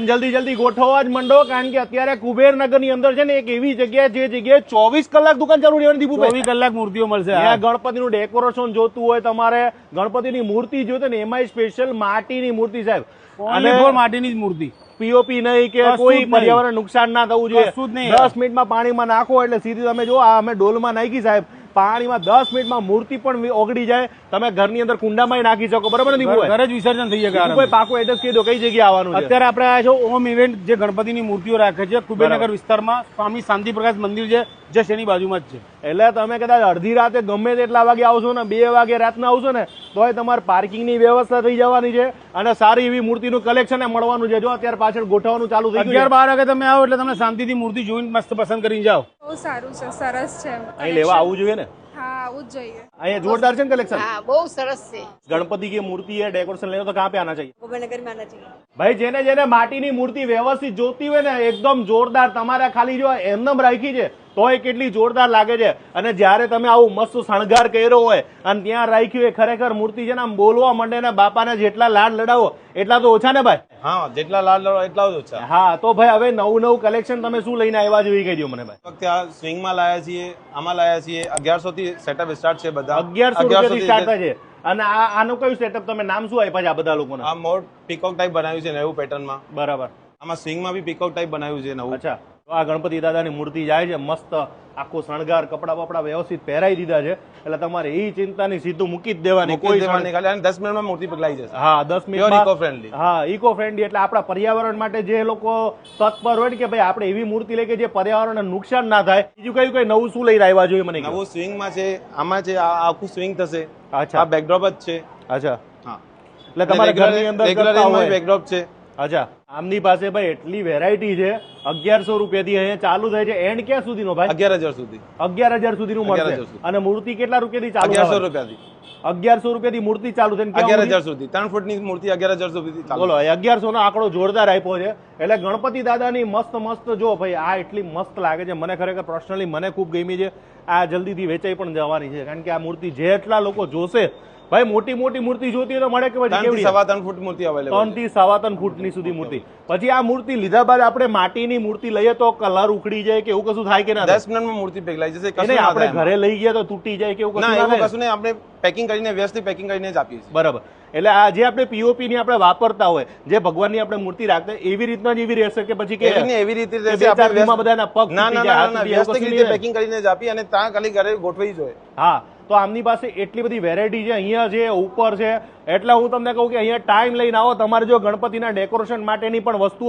જલ્દી જલ્દી ગોઠવવા જ મંડો, કારણ કે અત્યારે કુબેરનગરની અંદર છે ને એક એવી જગ્યા જે જગ્યાએ 24 કલાક દુકાન ચાલુ રહેવાની દીપુભાઈ, 24 કલાક મૂર્તિઓ મળશે. ત્યાં ગણપતિનું ડેકોરેશન જોતું હોય, તમારે ગણપતિની મૂર્તિ જોઈતી ને એમાંય સ્પેશિયલ માટીની મૂર્તિ સાહેબ, અને માટીની જ મૂર્તિ, પીઓપી નહીં કે કોઈ પર્યાવરણ નુકસાન ના થવું જોઈએ. 10 મિનિટમાં પાણીમાં નાખો એટલે સીધી તમે જો આ અમે ડોલમાં નાખી સાહેબ, પાણીમાં 10 મિનિટમાં મૂર્તિ પણ ઓગળી જાય. તમે ઘરની અંદર કુંડામાં નાખી શકો, બરાબર ને દીપુભાઈ? ઘરે જ વિસર્જન થઈ જાય. કોઈ પાકું એડ્રેસ કહી દો, કઈ જગ્યાએ આવવાનું છે? અત્યારે આપણે આવ્યા છો ઓમ ઇવેન્ટ, જે ગણપતિની મૂર્તિઓ રાખે છે કુબેરનગર વિસ્તારમાં, સ્વામી શાંતિ પ્રકાશ મંદિર છે જસ્ટ એની બાજુમાં જ છે. એટલે તમે કદાચ અડધી રાતે ગમે તેટલા વાગે આવશો ને, 2 વાગે રાતના આવશો ને, તોય તમારે પાર્કિંગની વ્યવસ્થા થઈ જવાની છે અને સારી એવી મૂર્તિનું કલેક્શન મળવાનું છે. જો અત્યારે પાછળ ગોઠવવાનું ચાલુ થઈ ગયું. 11-12 વાગે તમે આવો એટલે તમે શાંતિથી મૂર્તિ જોઈને મસ્ત પસંદ કરીને જાઓ. બહુ સારું છે, સરસ છે. અહીં લેવા આવવું જોઈએ ને? હા, આવું જ જોઈએ. અહીંયા જોરદાર છે ને કલેક્શન? हाँ बहुत सरस से गणपति की मूर्ति है, डेकोरेशन लेना तो कहाँ पे आना चाहिए गोबरनगर में आना चाहिए। भाई? જેને જેને માટીની મૂર્તિ વ્યવસ્થિત જોતી હોય ને, એકદમ જોરદાર, તમારે ખાલી જો એમનેમ રાખી છે તોય કેટલી જોરદાર લાગે છે. અને જ્યારે તમે આવું મસ્ત શણગાર કર્યો હોય અને ત્યાં રાખ્યું હોય, ખરેખર મૂર્તિ છે ને આમ બોલવા માંડે ને, બાપાને જેટલા લાડ લડાવો એટલા તો ઓછા ને ભાઈ? હા, જેટલા લાડ લડો એટલા જ ઓછા. હા, તો ભાઈ હવે નવું કલેક્શન તમે શું લઈને આવ્યા છો એ કહી દો મને ભાઈ. વખતે આ સ્વિંગમાં લાયા છીએ, આમાં લાયા છીએ. 1100 થી સેટઅપ સ્ટાર્ટ છે બધા. 1100 રૂપિયાથી સ્ટાર્ટ થાય છે. અને આનું કયું સેટઅપ, તમે નામ શું આપ્યા છે આ બધા લોકોને? આ મોડ પીકોક ટાઈપ બનાવ્યું છે નવું પેટર્નમાં. બરાબર. આમાં સ્વિંગમાં બી પીકોક ટાઈપ બનાવ્યું છે નવું. અચ્છા, તો આ ગણપતિ દાદાની મૂર્તિ જાય છે મસ્ત, આખો શણગાર, કપડા બપડા વ્યવસ્થિત પહેરાઈ દીધા છે, એટલે તમારે એ ચિંતાની સીધું મૂકી જ દેવાની. કોઈ દેવાની ખાલી, અને 10 મિનિટમાં મૂર્તિ પકડાઈ જશે. હા, 10 મિનિટ ઇકો ફ્રેન્ડલી. હા, ઇકો ફ્રેન્ડલી, એટલે આપણા પર્યાવરણ માટે જે લોકો તત્પર હોય ને કે ભાઈ આપણે એવી મૂર્તિ લઈ કે જે પર્યાવરણને નુકસાન ના થાય. બીજું કઈ નવું શું લઈને આવ્યા જોઈએ મને? નવું સ્વિંગમાં છે, આમાં છે, આ આખું સ્વિંગ થશે. અચ્છા, આ બેકડ્રોપ જ છે. અચ્છા, હા, એટલે તમારે ઘરની અંદર કરતા હોય. બેકડ્રોપ છે. અચ્છા, આમની પાસે ભાઈ એટલી વેરાયટી છે. 1100 રૂપિયાથી અહીંયા ચાલુ થાય છે. એન્ડ ક્યાં સુધીનો ભાઈ? 11,000 સુધી. 11,000 સુધીનું મળશે. 11,000 સુધી. અને મૂર્તિ કેટલા રૂપિયાથી ચાલુ? 1100 રૂપિયાથી. 1100 રૂપિયાથી મૂર્તિ ચાલુ થાય. 11,000 સુધી. 3 ફૂટની મૂર્તિ 11,000 સુધી ચાલુ. બોલો, 1100 નો આંકડો જોરદાર આપ્યો છે. એટલે ગણપતિ દાદાની મસ્ત જો ભાઈ, આ એટલી મસ્ત લાગે છે મને, ખરેખર પર્સનલી મને ખૂબ ગમી છે. આ જલ્દીથી વેચાઈ પણ જવાની છે, કારણ કે આ મૂર્તિ જેટલા લોકો જોશે ભાઈ, મોટી મૂર્તિ જોતી હોય તો મળે કે પછી 3 થી 3.5 ફૂટ મૂર્તિ અવેલેબલ. 3 થી 3.5 ફૂટની સુધી મૂર્તિ. પછી આ મૂર્તિ લીધા બાદ આપણે માટીની મૂર્તિ લઈએ તો કલર ઉખડી જાય કે એવું કશું થાય કે ના? 10 મિનિટમાં મૂર્તિ પકડાઈ જશે. કશું નહીં, ના આપણે થાય. ઘરે લઈ ગયા તો તૂટી જાય કે એવું ના, કશું એવું ના કશું નહીં. આપણે પેકિંગ કરીને, વ્યવસ્થિત પેકિંગ કરીને જ આપીએ છીએ. બરાબર. એટલે આ જે આપણે પીઓપી ની આપણે વાપરતા હોય, જે ભગવાનની આપણે મૂર્તિ રાખતા એવી રીતના જ એવી રહેશે કે પછી કે એવી રીતે રહેશે? બે ચાર દિવસમાં બધાના પગ ના તૂટી ના જાય, ના હાથ ના, તૂટી જાય, એવું વ્યવસ્થિત કશું રીતે નહીં. પેકિંગ કરીને જ આપી, અને ત્યાં ખાલી ઘરે ગોઠવી જોઈએ. હા, તો આમની પાસે એટલી બધી વેરાયટી છે, અહીંયા છે, ઉપર છે. એટલે હું તમને કહું કે અહીંયા ટાઈમ લઈને આવો. તમારે જો ગણપતિના ડેકોરેશન માટેની પણ વસ્તુઓ